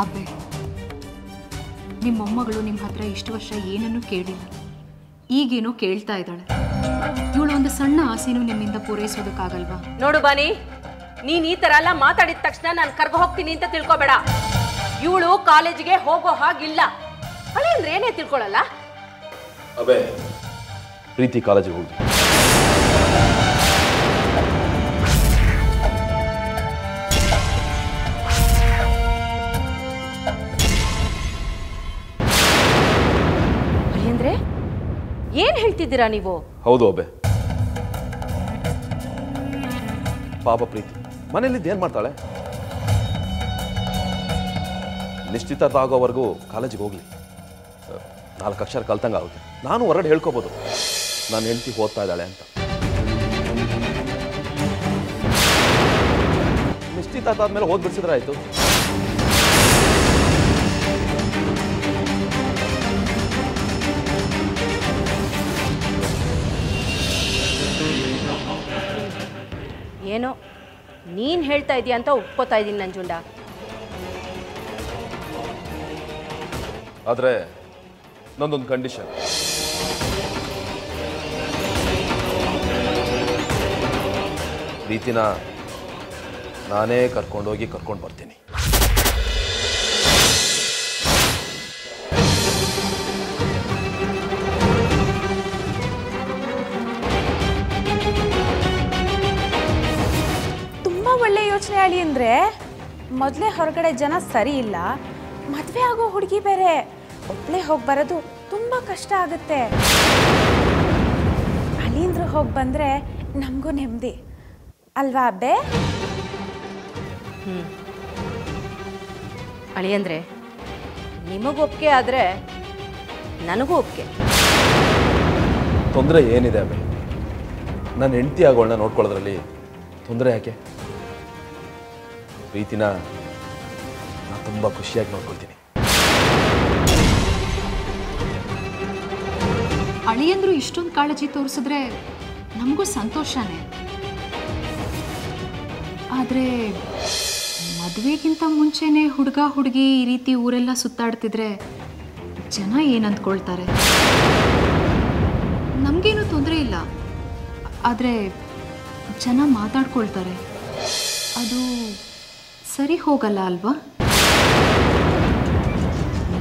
ಅಬ್ಬೆ, ನಿಮ್ಮ ಮೊಮ್ಮಗಳು ನಿಮ್ಮ ಹತ್ರ ಇಷ್ಟು ವರ್ಷ ಏನನ್ನೂ ಕೇಳಿಲ್ಲ, ಈಗೇನೋ ಕೇಳ್ತಾ ಇದ್ದಾಳೆ. ಇವಳು ಒಂದು ಸಣ್ಣ ಆಸೆನೂ ನಿಮ್ಮಿಂದ ಪೂರೈಸೋದಕ್ಕಾಗಲ್ವಾ? ನೋಡು ಬಾನಿ, ನೀನ್ ಈ ತರ ಎಲ್ಲ ಮಾತಾಡಿದ ತಕ್ಷಣ ನಾನು ಕರ್ಗ ಹೋಗ್ತೀನಿ ಅಂತ ತಿಳ್ಕೊಬೇಡ. ಇವಳು ಕಾಲೇಜಿಗೆ ಹೋಗೋ ಹಾಗಿಲ್ಲ. ಹಳೆ ಅಂದ್ರೆ ಏನೇ ತಿಳ್ಕೊಳಲ್ಲ. ಅಬೇ, ಪ್ರೀತಿ ಕಾಲೇಜಿಗೆ ಹೋಗಿ. ಅಂದ್ರೆ ಏನ್ ಹೇಳ್ತಿದ್ದೀರಾ ನೀವು? ಹೌದು ಅಬೆ, ಪಾಪ ಪ್ರೀತಿ ಮನೇಲಿ ಏನ್ ಮಾಡ್ತಾಳೆ? ನಿಶ್ಚಿತಾರ್ಥ ಆಗೋವರೆಗೂ ಕಾಲೇಜಿಗೆ ಹೋಗ್ಲಿ, 4 ಅಕ್ಷರ ಕಲ್ತಂಗ ಆಗುತ್ತೆ. ನಾನು ಹೊರಗಡೆ ಹೇಳ್ಕೋಬಹುದು ನಾನು ಹೆಂಡತಿ ಓದ್ತಾ ಇದ್ದಾಳೆ ಅಂತ. ನಿಶ್ಚಿತಾರ್ಥ ಆದ್ಮೇಲೆ ಓದ್ ಬಿಡಿಸಿದ್ರೆ ಆಯ್ತು. ಏನೋ ನೀನ್ ಹೇಳ್ತಾ ಇದೀಯ ಅಂತ ಒಪ್ಕೋತಾ ಇದ್ದೀನಿ ನಂಜುಂಡ. ಆದ್ರೆ ನಂದೊಂದು ಕಂಡೀಷನ್. ಪ್ರೀತಿನ ನಾನೇ ಕರ್ಕೊಂಡೋಗಿ ಕರ್ಕೊಂಡು ಬರ್ತೀನಿ. ಒಳ್ಳೆ ಯೋಚನೆ ಅಳಿ. ಅಂದ್ರೆ ಮೊದಲೇ ಹೊರಗಡೆ ಜನ ಸರಿ ಇಲ್ಲ, ಮದುವೆ ಆಗೋ ಹುಡುಗಿ ಬೇರೆ, ಒಬ್ಬಳೇ ಹೋಗಿ ಬರೋದು ತುಂಬಾ ಕಷ್ಟ ಆಗುತ್ತೆ. ಅಳಿಂದ್ರು ಹೋಗಿ ಬಂದ್ರೆ ನಮಗೂ ನೆಮ್ಮದಿ ಅಲ್ವಾ ಅಬ್ಬೆ? ಅಳಿಯಂದ್ರೆ ನಿಮಗೂ ಒಪ್ಪಿಗೆ ಆದ್ರೆ ನನಗೂ ಒಪ್ಪಿಗೆ. ತೊಂದರೆ ಏನಿದೆ ಅಬ್ಬೆ? ನನ್ನ ಹೆಂಡತಿ ಆಗೋಳನ್ನ ನೋಡ್ಕೊಳ್ಳೋದ್ರಲ್ಲಿ ತೊಂದರೆ ಯಾಕೆ? ಪ್ರೀತಿನ ನಾನು ತುಂಬಾ ಖುಷಿಯಾಗಿ ನೋಡ್ಕೊಳ್ತೀನಿ. ಅಳಿಯಂದ್ರು ಇಷ್ಟೊಂದು ಕಾಳಜಿ ತೋರಿಸಿದ್ರೆ ನಮಗೂ ಸಂತೋಷನೇ. ಆದ್ರೆ ಮದುವೆಗಿಂತ ಮುಂಚೆನೆ ಹುಡುಗ ಹುಡುಗಿ ಈ ರೀತಿ ಊರೆಲ್ಲ ಸುತ್ತಾಡ್ತಿದ್ರೆ ಜನ ಏನಂದ್ಕೊಳ್ತಾರೆ? ನಮಗೇನು ತೊಂದರೆ ಇಲ್ಲ, ಆದರೆ ಜನ ಮಾತಾಡ್ಕೊಳ್ತಾರೆ, ಅದು ಸರಿ ಹೋಗಲ್ಲ ಅಲ್ವಾ?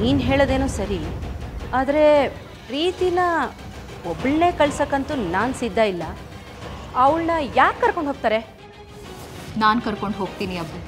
ನೀನು ಹೇಳೋದೇನೋ ಸರಿ, ಆದರೆ ಪ್ರೀತಿನ ಒಬ್ಬಳನ್ನೇ ಕಳ್ಸಕ್ಕಂತೂ ನಾನು ಸಿದ್ಧ ಇಲ್ಲ. ಅವಳನ್ನ ಯಾಕೆ ಕರ್ಕೊಂಡು ಹೋಗ್ತಾರೆ? ನಾನು ಕರ್ಕೊಂಡು ಹೋಗ್ತೀನಿ ಅಬ್ಬು.